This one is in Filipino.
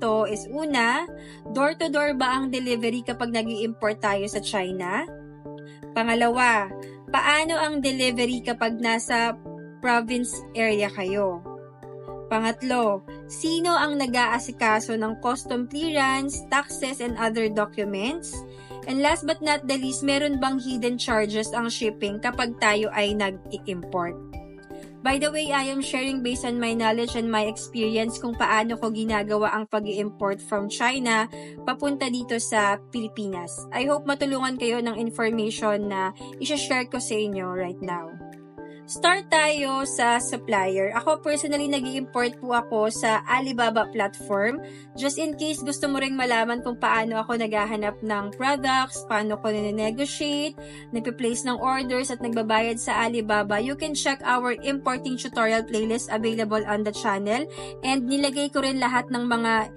dito is una, door-to-door ba ang delivery kapag nag-i-import tayo sa China? Pangalawa, paano ang delivery kapag nasa province area kayo? Pangatlo, sino ang nag-aasikaso ng custom clearance, taxes, and other documents? And last but not the least, meron bang hidden charges ang shipping kapag tayo ay nag-i-import? By the way, I am sharing based on my knowledge and my experience kung paano ko ginagawa ang pag-i-import from China papunta dito sa Pilipinas. I hope matulungan kayo ng information na i-share ko sa inyo right now. Start tayo sa supplier. Ako personally nag-i-import po ako sa Alibaba platform. Just in case gusto mo ring malaman kung paano ako naghahanap ng products, paano ko nine-negotiate, nagpe-place ng orders at nagbabayad sa Alibaba, you can check our importing tutorial playlist available on the channel. And nilagay ko rin lahat ng mga